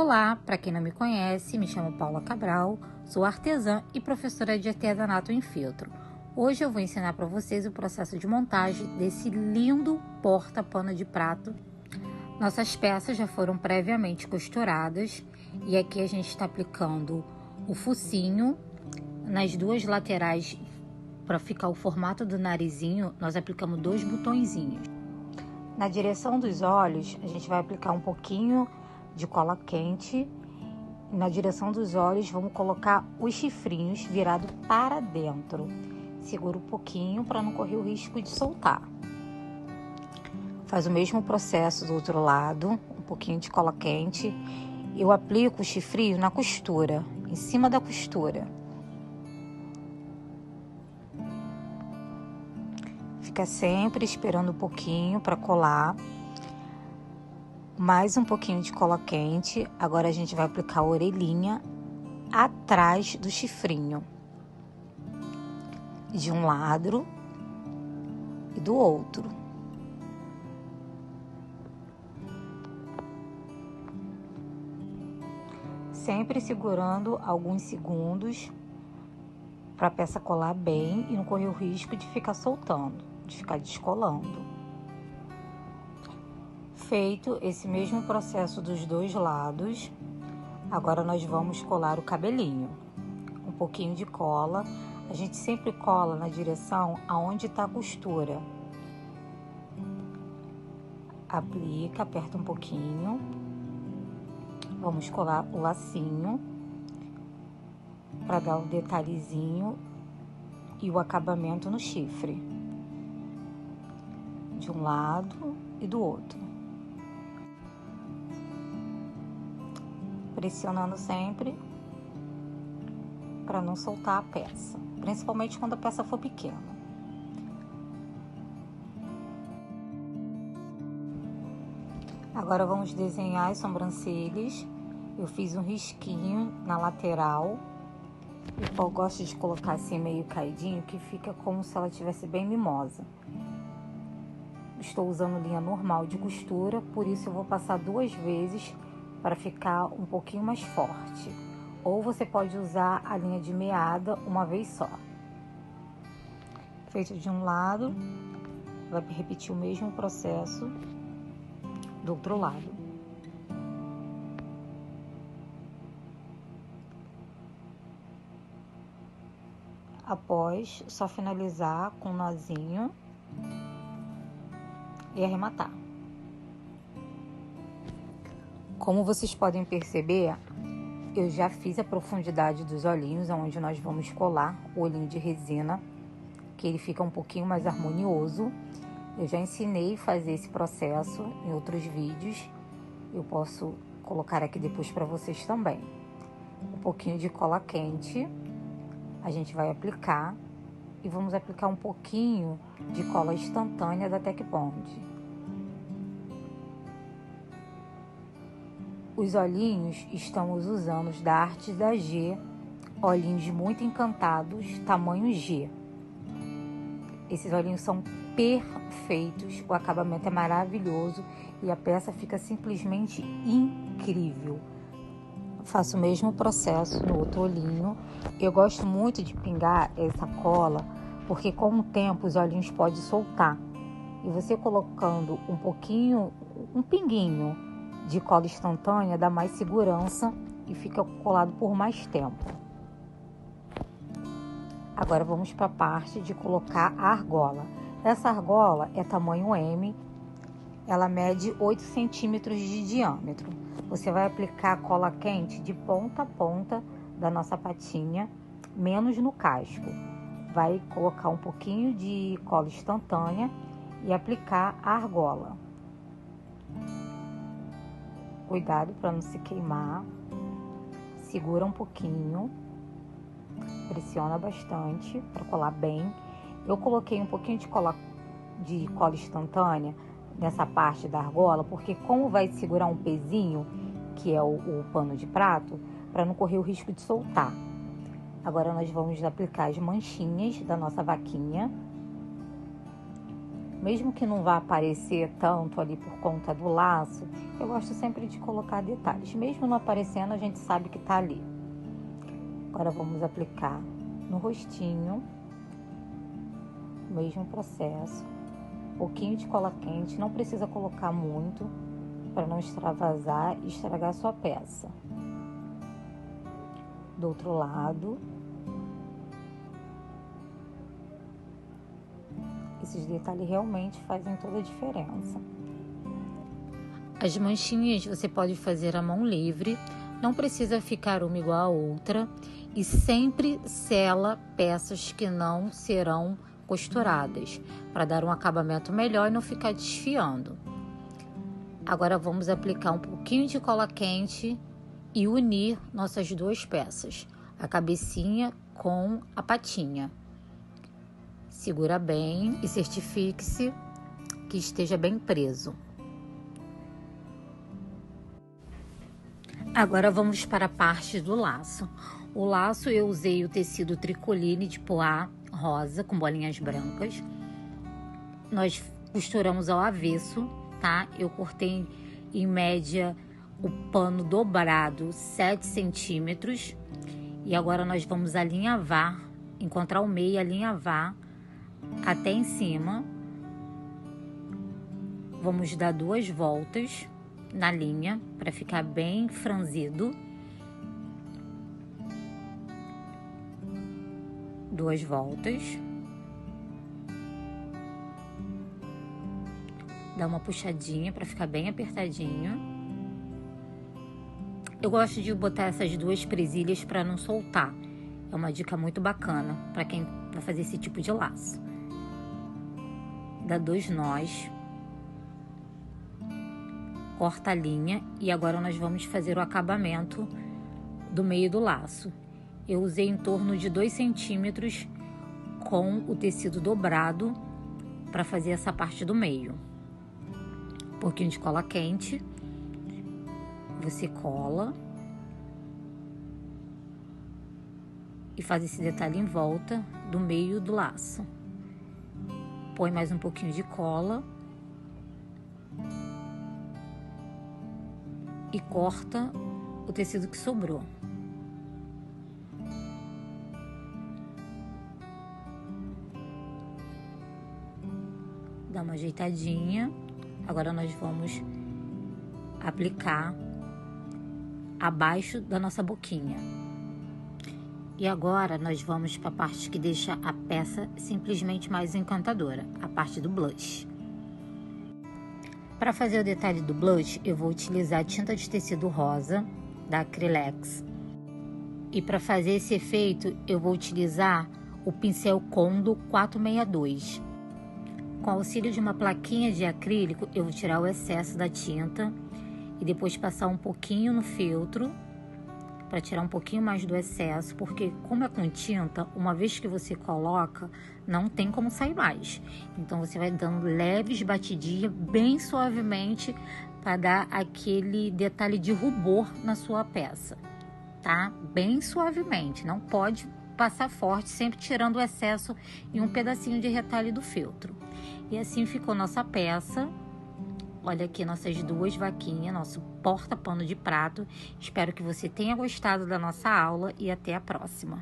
Olá, para quem não me conhece, me chamo Paula Cabral, sou artesã e professora de artesanato em feltro. Hoje eu vou ensinar para vocês o processo de montagem desse lindo porta-pano de prato. Nossas peças já foram previamente costuradas e aqui a gente está aplicando o focinho nas duas laterais. Para ficar o formato do narizinho, nós aplicamos 2 botõezinhos. Na direção dos olhos, a gente vai aplicar um pouquinho de cola quente. Na direção dos olhos, vamos colocar os chifrinhos virados para dentro. Segura um pouquinho para não correr o risco de soltar. Faz o mesmo processo do outro lado, um pouquinho de cola quente. Eu aplico o chifrinho na costura, em cima da costura. Fica sempre esperando um pouquinho para colar. Mais um pouquinho de cola quente. Agora a gente vai aplicar a orelhinha atrás do chifrinho. De um lado e do outro. Sempre segurando alguns segundos para a peça colar bem e não correr o risco de ficar soltando, de ficar descolando. Feito esse mesmo processo dos dois lados, agora nós vamos colar o cabelinho. Um pouquinho de cola, a gente sempre cola na direção aonde está a costura. Aplica, aperta um pouquinho. Vamos colar o lacinho para dar um detalhezinho e o acabamento no chifre. De um lado e do outro. Pressionando sempre para não soltar a peça, principalmente quando a peça for pequena. Agora vamos desenhar as sobrancelhas. Eu fiz um risquinho na lateral. Eu gosto de colocar assim meio caidinho, que fica como se ela tivesse bem mimosa. Estou usando linha normal de costura, por isso eu vou passar 2 vezes para ficar um pouquinho mais forte. Ou você pode usar a linha de meada uma vez só. Feito de um lado, vai repetir o mesmo processo do outro lado. Após, só finalizar com um nozinho e arrematar. Como vocês podem perceber, eu já fiz a profundidade dos olhinhos, onde nós vamos colar o olhinho de resina, que ele fica um pouquinho mais harmonioso. Eu já ensinei a fazer esse processo em outros vídeos. Eu posso colocar aqui depois para vocês também. Um pouquinho de cola quente, a gente vai aplicar e vamos aplicar um pouquinho de cola instantânea da Tec Bond. Os olhinhos estamos usando os da Arte da G, olhinhos muito encantados, tamanho G. Esses olhinhos são perfeitos, o acabamento é maravilhoso e a peça fica simplesmente incrível. Faço o mesmo processo no outro olhinho. Eu gosto muito de pingar essa cola, porque com o tempo os olhinhos podem soltar. E você colocando um pouquinho, um pinguinho de cola instantânea dá mais segurança e fica colado por mais tempo. Agora vamos para a parte de colocar a argola. Essa argola é tamanho M, ela mede 8 centímetros de diâmetro. Você vai aplicar a cola quente de ponta a ponta da nossa patinha, menos no casco. Vai colocar um pouquinho de cola instantânea e aplicar a argola. Cuidado para não se queimar. Segura um pouquinho. Pressiona bastante para colar bem. Eu coloquei um pouquinho de cola instantânea nessa parte da argola, porque como vai segurar um pezinho, que é o pano de prato, para não correr o risco de soltar. Agora nós vamos aplicar as manchinhas da nossa vaquinha. Mesmo que não vá aparecer tanto ali por conta do laço, eu gosto sempre de colocar detalhes. Mesmo não aparecendo, a gente sabe que tá ali. Agora vamos aplicar no rostinho, mesmo processo. Um pouquinho de cola quente, não precisa colocar muito para não extravasar e estragar a sua peça. Do outro lado, esses detalhes realmente fazem toda a diferença. As manchinhas você pode fazer à mão livre, não precisa ficar uma igual a outra e sempre sela peças que não serão costuradas, para dar um acabamento melhor e não ficar desfiando. Agora vamos aplicar um pouquinho de cola quente e unir nossas duas peças, a cabecinha com a patinha. Segura bem e certifique-se que esteja bem preso. Agora vamos para a parte do laço. O laço eu usei o tecido tricoline de poá rosa com bolinhas brancas. Nós costuramos ao avesso, tá? Eu cortei em média o pano dobrado 7 centímetros. E agora nós vamos alinhavar, encontrar o meio e alinhavar até em cima. Vamos dar 2 voltas na linha para ficar bem franzido. 2 voltas. Dá uma puxadinha para ficar bem apertadinho. Eu gosto de botar essas 2 presilhas para não soltar. É uma dica muito bacana para quem vai fazer esse tipo de laço. Dá 2 nós. Corta a linha e agora nós vamos fazer o acabamento do meio do laço. Eu usei em torno de 2 centímetros com o tecido dobrado para fazer essa parte do meio. Um pouquinho de cola quente. Você cola e faz esse detalhe em volta do meio do laço. Põe mais um pouquinho de cola e corta o tecido que sobrou. Dá uma ajeitadinha. Agora nós vamos aplicar abaixo da nossa boquinha. E agora nós vamos para a parte que deixa a peça simplesmente mais encantadora, a parte do blush. Para fazer o detalhe do blush, eu vou utilizar tinta de tecido rosa da Acrylex. E para fazer esse efeito, eu vou utilizar o pincel Condo 462. Com auxílio de uma plaquinha de acrílico, eu vou tirar o excesso da tinta e depois passar um pouquinho no filtro para tirar um pouquinho mais do excesso, porque como é com tinta, uma vez que você coloca, não tem como sair mais. Então você vai dando leves batidinhas, bem suavemente, para dar aquele detalhe de rubor na sua peça, tá? Bem suavemente, não pode passar forte, sempre tirando o excesso e um pedacinho de retalho do filtro. E assim ficou nossa peça. Olha aqui nossas 2 vaquinhas, nosso porta-pano de prato. Espero que você tenha gostado da nossa aula e até a próxima.